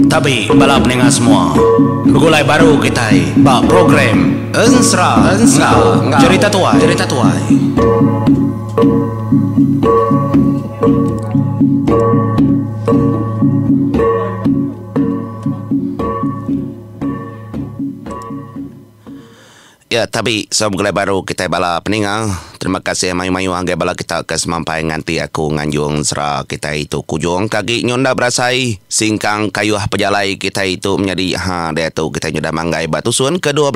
Tapi balap ninga semua begulai baru kita ba program Ensra cerita tuai. Ya, tapi sebelum baru kita bala peninga. Terima kasih mayu-mayu anggai bala kita ke semampai nganti aku nganjung serah kita itu kujung kaki nyonda berasai singkang kayuh pejalai kita itu menjadi dia tu kita nyudah manggai batu sun ke-12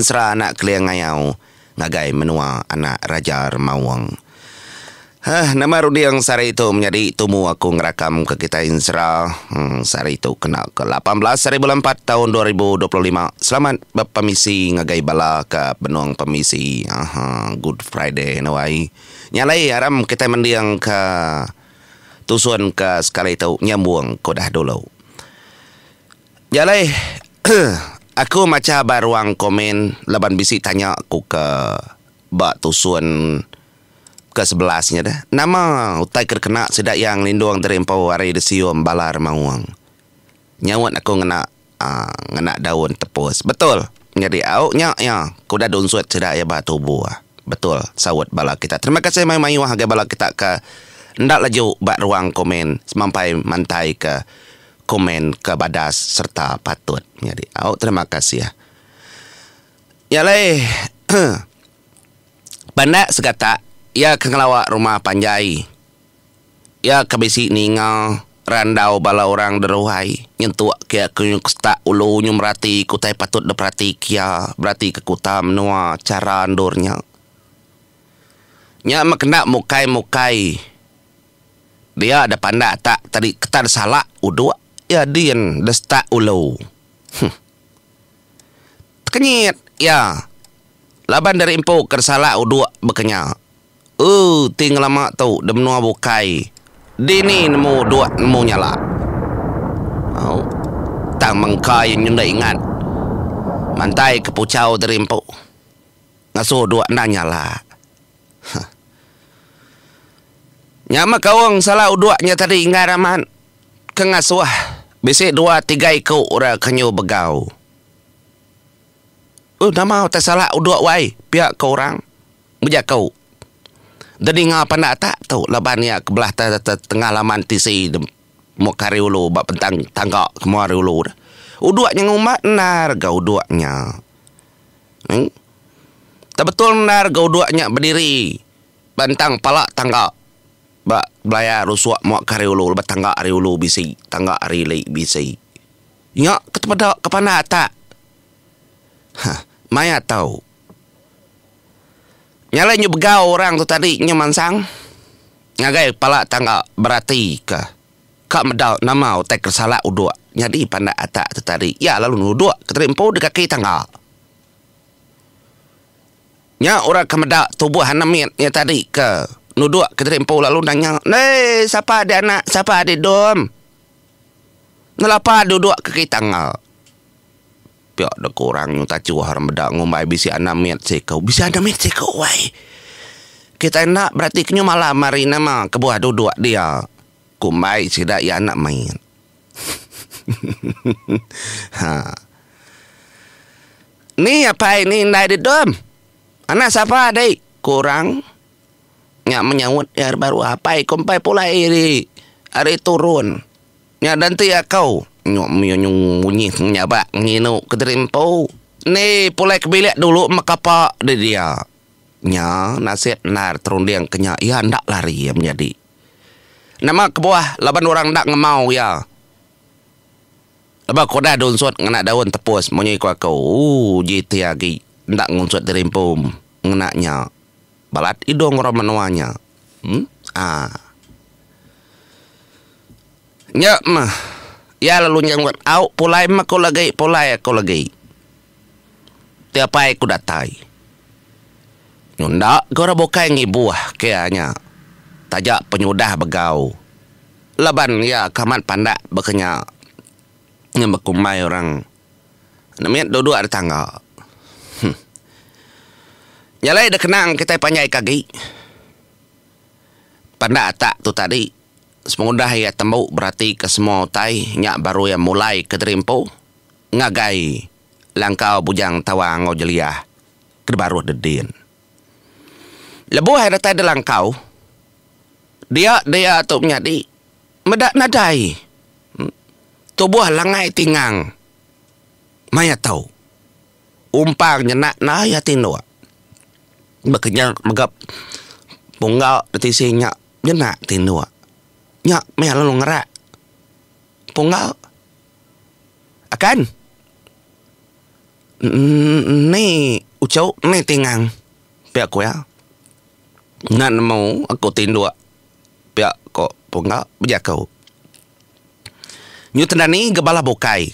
serah anak kliang ngayau ngagai menua anak Raja Mawang. Nama Rudi yang sari itu menjadi tumu aku ngerakam ke kita insra sari itu kena ke 18 hari bulan 4 tahun 2025. Selamat berpemisi ngagai bala ke benuang pemisi. Good Friday nawai. Nyalai aram kita mendiang ke tusuan ke sekali itu nyambung kodah dulu. Nyalai aku maca baruang komen laban bisi tanya aku ke bak tusuan ke-11-nya dah. Nama utai kena sedak yang lindung terimpau hari desium balar mawang. Nyawat aku ngena daun tepus. Betul. Jadi nya kuda daun suat sedak ya batu buah. Betul. Sawat bala kita. Terima kasih mayu-mayu harga bala kita ke ndak laju bak ruang komen semampai mantai ke komen ke badas serta patut. Jadi terima kasih ya. Ya leh. Bandak segata ya kengelawak rumah panjai. Ya kabisi ningal randau bala orang deruhai. Nyentuak kia kunyuk stak ulu nyumrati kutai patut deprati kia berarti ke kuta menua cara andurnya. Nya makna mukai-mukai. Dia ada pandak tak tadi ketar salah uduk ya dian destak ulu. Kenyit ya. Laban dari impu kersalah uduk bekenya. Tinggal lama tu dia menua bukai. Dini nemu dua nemu nyala. Tang mengkai nyunda ingat. Mantai ke pucau terimpu. Ngasuh dua nanya lah. Nyama kawang salah uduaknya tadi ingat raman. Kengasuh. Bisik 2-3 ikut ora kanyu begau. Nama tak salah uduak wai. Pihak kau orang. Bejak kau. Jadi ngapa nak tak tahu laban ya kebelah tengah laman tisi mau kari ulu bak pentang tangga kemari ulu. Uduaknya ngumat nar ga uduaknya. Tak betul nar ga uduaknya berdiri. Bantang palak tangga. Bak belaya rusuak mau kari ulu bak tangga ari ulu bisi, tangga ari lei bisi. Ya kepada kepana tak. Maya tahu. Nyala nyu begau orang tu tadi nyu mansang. Ngagai pala tangga berarti ke. Kak medal nama utai kersalah uduk. Jadi pandak atak tu tadi. Ya lalu nuduk keterimpu di kaki tangga. Nya orang kemedal tubuh hanamit nya tadi ke. Nuduk keterimpu lalu nanya. Siapa ada anak? Siapa ada dom? Nelapa duduk kaki tangga. Piak dah kurang yang tak cuah orang bedak ngumbai bisi anamit sekau. Bisi anamit sekau wai. Kita nak berarti kenyu malam mari nama kebuah duduk dia. Kumbai sidak ya anak main. Ni apa ini ndai di dom? Anak siapa adik? Kurang. Nyak menyawut ya baru apa? Kumpai pula iri. Hari turun. Nyak nanti ya kau. Nyong bunyi nyabak nginu keterimpu. Ni pulai kebilik dulu makapa dia. Nya nasihat nar terundiang kenya ya ndak lari ya menjadi. Nama kebuah laban orang ndak ngemau ya. Lepas koda daun suat ngena daun tepus monyi ku aku. Jiti lagi ndak ngunsut terimpu ngenaknya. Balat idong orang menuanya. Nya mah. Ya lalu nyanggut au pulai mak aku lagi. Tiapai ku datai. Nyunda gora bokai ngibuah kayaknya. Tajak penyudah begau. Laban ya kamat pandak bekenya. Nyebekumai orang. Namanya duduk ada tangga. Nyalai dah kenang kita panjai kaki. Pada tak tu tadi, semudah ya temu berarti ke semua utai, nyak baru yang mulai ke terimpu, ngagai, langkau bujang tawang ngojeliah, ke baru dedin. Lebuh ada tadi langkau, dia tu menjadi, medak nadai, tubuh langai tingang, maya tahu, umpang nyenak na ya tinua, bekerja megap, punggau detisinya nyenak tinua. Nyak, maya lalu ngerak. Punggau. Akan. Ni ucau, ni tingang. Pihak ko ya. Nan mau aku tindua. Pihak ko punggau, berjakau. Nyu tendani gebala bukai.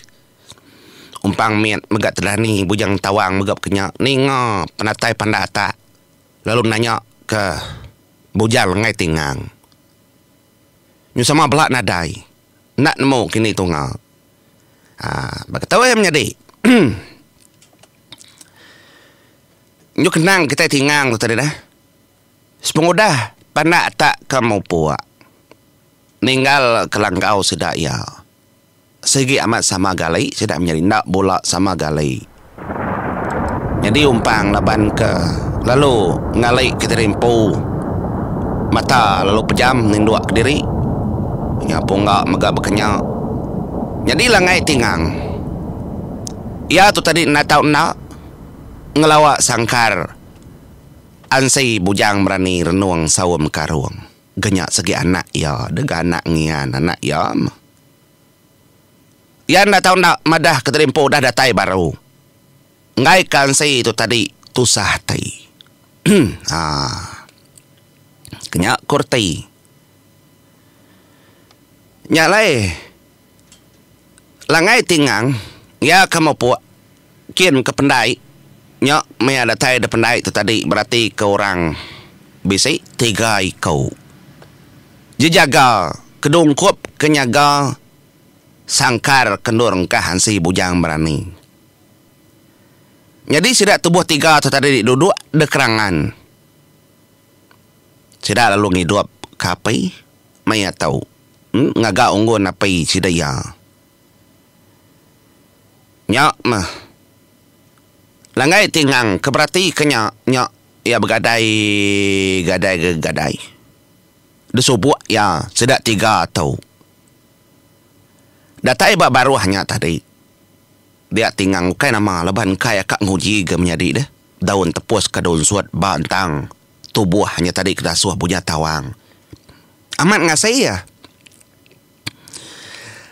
Umpang miat megat tendani bujang tawang megap kenyak. Ni nga penatai pandata. Lalu nanya ke bujang ngai tingang. Nyu sama belak nadai. Nak nemu kini tunggal. Berkatawa yang menjadi. Nyu kenang kita tingang tu tadi dah. Sepengudah panak tak kamu puak. Ninggal kelangkau sedak ya. Segi amat sama galai. Sedak menjadi nak bola sama galai. Jadi umpang laban ke. Lalu ngalai kita rimpu. Mata lalu pejam ninduak ke diri. Ya punggak megak berkenyak. Jadi langai tingang. Ya tu tadi nak tahu nak ngelawak sangkar. Ansai bujang berani renuang sawam karuang. Genyak segi anak ya, dengan anak ngian anak ya. Ya nak tahu nak madah keterimpo dah datai baru. Ngai kansai itu tadi tusah tai. Genyak kurtai. Nyalai langai tingang ya kamu puak kian ke pendai nyak me ada tai de pendai tu tadi berarti ke orang bisi 3 ikau jejaga kedung kup kenyaga sangkar kendur engkah hansi bujang berani jadi sidak tubuh 3 tu tadi duduk dekerangan sidak lalu ngidup kapai maya tahu ngaga unggun apai sidaya. Nyak mah. Langai tingang keberati kenya nyak ya bergadai gadai. Desubuak ya sedak 3 tau. Datai baru hanya tadi. Dia tingang kai nama leban kai akak nguji ke menjadi deh. Daun tepus ke daun suat bantang. Tubuh hanya tadi kedasuh punya tawang. Amat ngasai ya.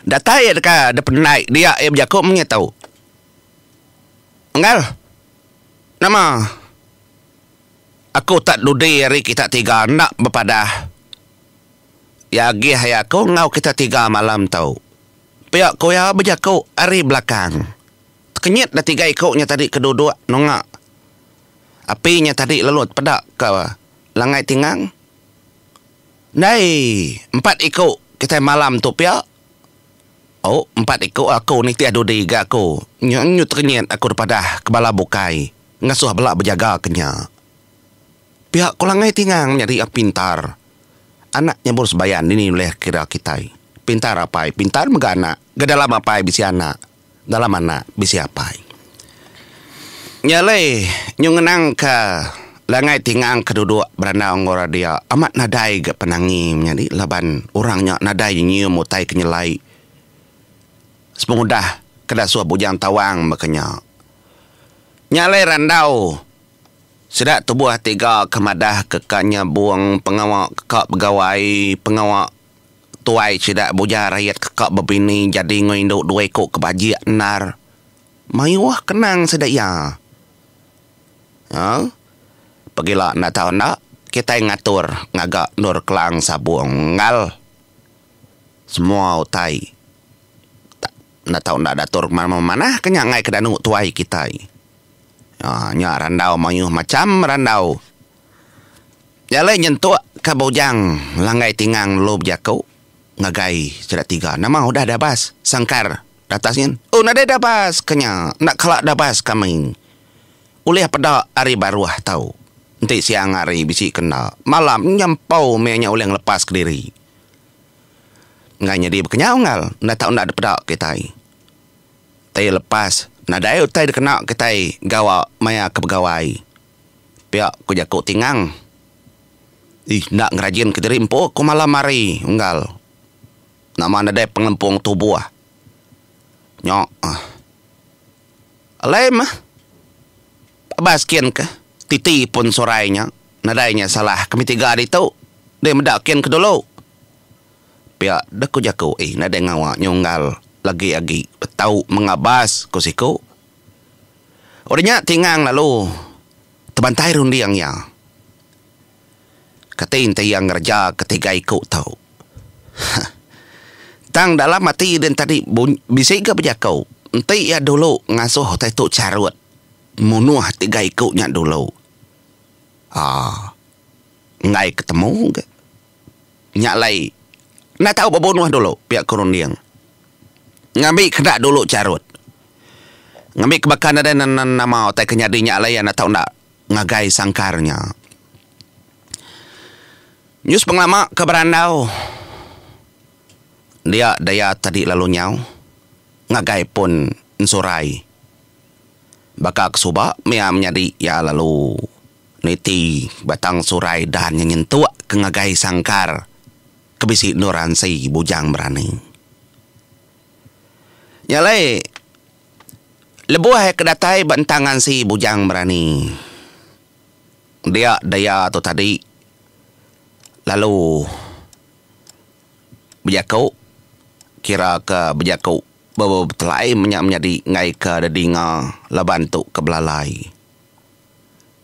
Datai dekat depan naik dia berjakuk punya tahu. Engal. Nama. Aku tak ludi hari kita 3 nak berpadah. Ya gih ya aku ngau kita 3 malam tahu. Pihak ko ya berjakuk hari belakang. Kenyit dah 3 ikutnya tadi kedua-dua nongak. Apinya tadi lelut pedak ke langai tingang. Nai 4 ikut kita malam tu pihak. Oh, 4 ikut aku ni tiada diga aku. Nyu ternyet aku daripada kepala bukai. Ngasuh belak berjaga kenya. Pihak kolangai tingang menjadi pintar. Anaknya boros bayan ini oleh kira kita. Pintar apa? Pintar megana. Dalam apa bisi anak. Dalam anak bisi apa? Nyalai nyungenang ke langai tingang kedua beranda ngora dia amat nadai ke penangi menjadi laban orangnya nadai nyium mutai kenyelai. Sepengudah kedasuh bujang tawang makanya. Nyalai randau. Sedak tubuh 3 kemadah kekanya buang pengawak kekak pegawai pengawak tuai sedak bujang rakyat kekak berbini jadi ngoinduk 2 ekor kebajiak nar. Mayuah kenang sedak ya. Pergilah nak tahu nak kita ngatur ngagak nur kelang sabuang ngal. Semua utai. Nak tahu nak datur mana-mana kenyak ngai kedanu tuai kita. Nya randau mayuh macam randau. Jalai nyentuk ke bojang langai tingang lob jakau ngagai sedak 3. Nama udah ada bas sangkar atasnya. Oh nada ada bas kenya nak kelak ada bas kami. Ulih pada hari baruah tahu. Nanti siang hari bisi kena. Malam nyampau menya oleh lepas ke diri. Nganya dia berkenyau ngal. Nak tahu nak ada pedak kita. Tai lepas. Nak daya tai kena kita gawa maya ke pegawai. Pihak ku jakuk tingang. Nak ngerajin ke diri empo ku malam hari ngal. Nama ada penglempung tubuh. Nyok. Alem. Baskin ke? Titi pun sorainya. Nadainya salah kami tiga hari tu. Dia mendakin ke dulu. Pihak dah ku jaku. Nadai ngawak nyunggal. Lagi-lagi. Tahu mengabas ku siku. Orangnya tingang lalu. Terbantai rundi yang ya. Katain yang kerja ketiga ikut tahu. Tang dalam mati dan tadi bisa ke berjakau. Nanti ya dulu ngasuh tay tu carut. Munuh tiga ikutnya dulu. Ngai ketemu ke? Nyak lai. Nak tahu berbunuh dulu pihak kurundiang. Ngambil kena dulu carut. Ngambil kebakaran ada nama tay kenyadinya lai nak tahu nak ngagai sangkarnya. Nyus penglama ke berandau. Dia daya tadi lalu nyau. Ngagai pun nsurai. Bakal kesuba mia menjadi ya lalu niti batang surai dan nyentuh ke ngagai sangkar kebisi nuran si bujang berani. Nyalai lebuh kedatai bentangan si bujang berani. Dia daya tu tadi lalu berjakau kira ke berjakau betelai menjadi ngai ke dedinga laban tu ke belalai.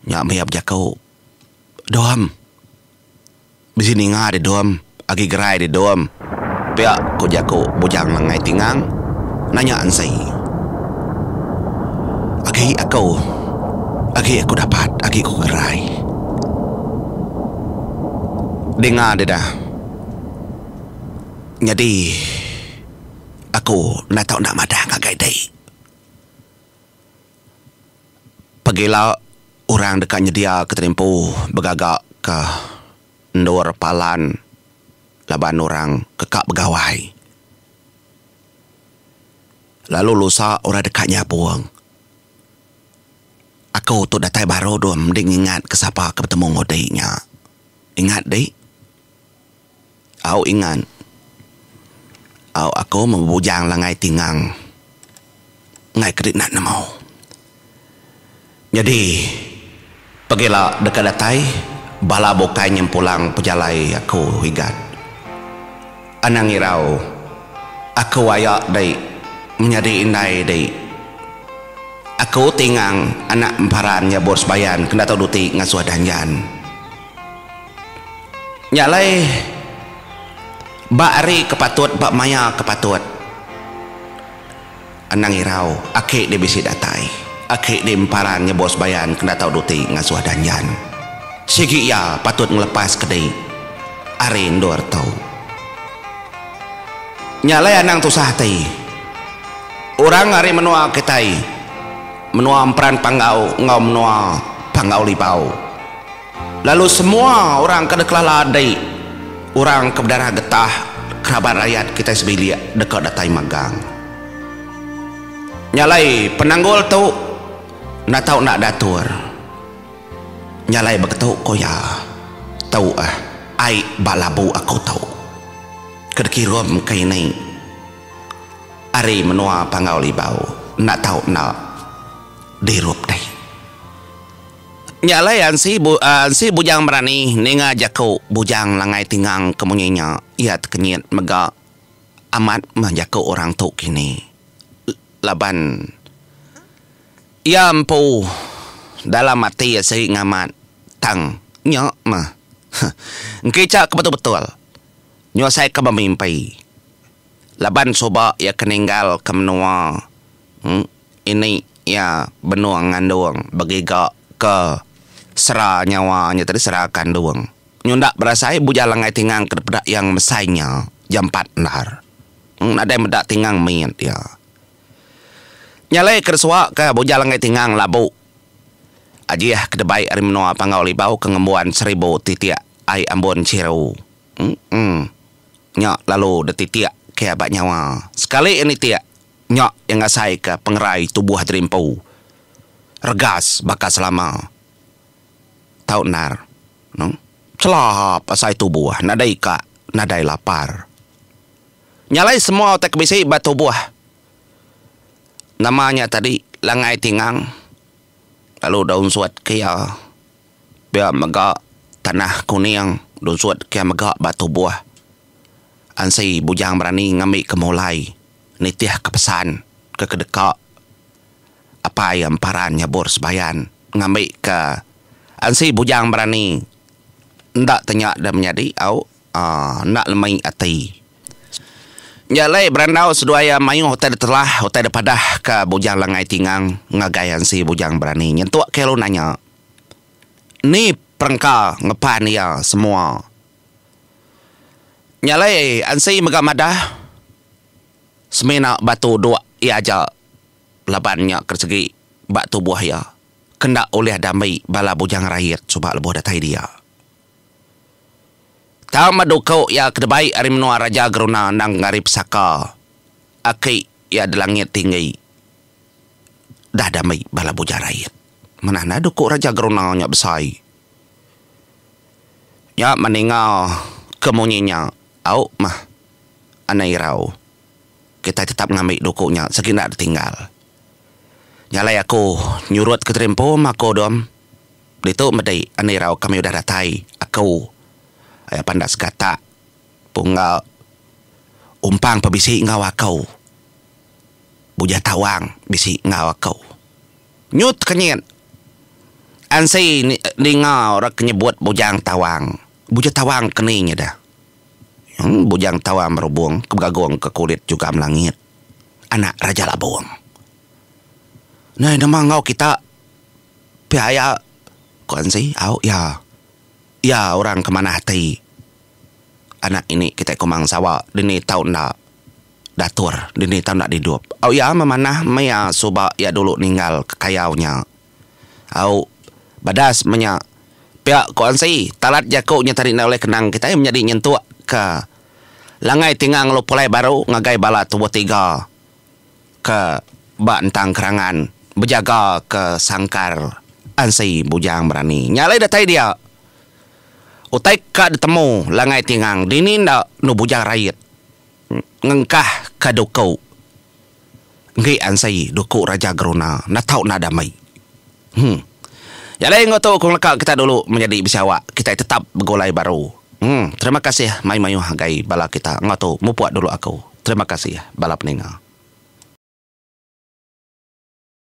Nyak meyap jakau. Doam. Bisini nga de doam. Agi gerai de doam. Pihak ku jakau bujang langai tingang. Nanya ansai. Agi aku dapat. Agi ku gerai. Dengar de dah. Jadi aku nak tahu nak madah ngagai day. Pagilah orang dekatnya dia keterimpu bergagak ke ndor palan laban orang kekak begawai. Lalu lusa orang dekatnya buang. Aku tu datai baru dom ding ingat ke siapa ke bertemu ngodainya. Ingat day? Au ingat. Aku membujang langai tingang. Ngai kedit nak namau. Jadi, pergilah dekat datai, bala bokai nyempulang pejalai aku higat. Anang irau, aku wayak day, menjadi indai day. Aku tingang anak emparan ya bors bayan, kena tahu duti ngasuh danjan. Nyalai, Bak Ari kepatut, Bak Maya kepatut. Anang irau, akik dia bisi datai. Akik dia emparan ya bos bayan, kena tahu duti ngasuh danjan. Sigi ya patut ngelepas kedai. Ari ndor tau. Nyalai anang tu sahati. Orang hari menua ketai. Menua emperan panggau, ngau menua panggau lipau. Lalu semua orang kena kelalai. Orang ke berdarah getah kerabat rakyat kita sebelia dekat datai magang. Nyalai penanggul tu nak tahu nak datur. Nyalai begitu koya tahu ai balabu aku tahu. Kerkirom kai ni. Ari menua pangau libau nak tahu nak dirup dai. Nyalai si bujang berani ninga jakau bujang langai tingang kemunyanya ia kenyit mega amat menjakau orang tu kini laban ia empu dalam mati ya sehing amat tang nyok mah ngkecak ke betul-betul nyo saya ke memimpi laban soba ya keninggal ke menua ini ya benua ngandung bagi gak ke serah nyawanya tadi serahkan doang. Nyundak berasai bujang langai tingang ke pedak yang mesainya jam 4 nahar. Ada yang medak tingang miet ya. Nyalai kersua ke bujang langai tingang labu. Ajiah kedebai arimnoa pangau libau kengembuan 1000 titiak ai ambon ciru. Nyak lalu de titiak ke abak nyawa. Sekali ini tiak nyak yang ngasai ke pengerai tubuh derimpau. Regas bakas selama. Tahu nar. No? Celah pasai tubuh nadai kak nadai lapar. Nyalai semua otak bisi batu buah. Namanya tadi langai tingang. Lalu daun suat kia. Biar megak tanah kuning. Daun suat kia megak batu buah. Ansi bujang berani ngambil kemulai. Nitiah kepesan ke kedekak. Apa yang paran nyabur sebayan. Ngambil ke. Ansi bujang berani. Ndak tanya dan menjadi. Nak lemai hati. Nyalai berandau seduaya mayu hotel telah. Hotel depadah ke bujang langai tingang. Ngagayan si bujang berani. Nyentuak ke lu nanya. Ni perengka ngepan ya semua. Nyalai ansi megamadah. Semena batu dua ia aja. Labannya kersegi batu buah ya. Kendak oleh damai bala bujang rakyat. Coba lebuh datai dia. Tahu madu kau ya kedebai arimnoa raja geruna nang ngarip saka. Aki ya di langit tinggi. Dah damai bala bujang rakyat. Mana nadu kau raja geruna nya besai. Ya meninggal kemunyinya. Au mah. Anai rau. Kita tetap ngambil dukunya sekina tinggal. Nyalai aku nyurut ke terimpo mako dom. Itu medai anai rau kami udah datai. Aku ayah pandas kata punggal umpang pebisi ngawa kau. Buja tawang bisi ngawa kau. Nyut kenyit. Ansi ningau rak nyebut bujang tawang. Buja tawang keningnya dah. Bujang tawang merubung kegagong ke kulit juga melangit. Anak Raja Labung. Nah, nama ngau kita biaya kon sih, ya. Ya, orang kemana hati. Anak ini kita komang sawa. Dini tahun nak datur. Dini tahun nak hidup. Ya, memanah maya suba ya dulu ninggal kekayaunya. Badas menya. Pihak kon sih. Talat jakuknya tadi oleh kenang kita yang menjadi nyentuak ke langai tingang lo pulai baru ngagai bala tubuh 3 ke bak entang kerangan berjaga ke sangkar ansi bujang berani nyalai datai dia utai ka ditemu langai tingang dini ndak nu bujang rakyat ngengkah ka dukau ngi ansi duku raja geruna na tau na damai nyalai ngoto kung leka kita dulu menjadi bisawak kita tetap begolai baru. Terima kasih mayu-mayu hagai bala kita. Ngatu mupuak dulu aku. Terima kasih bala peninga.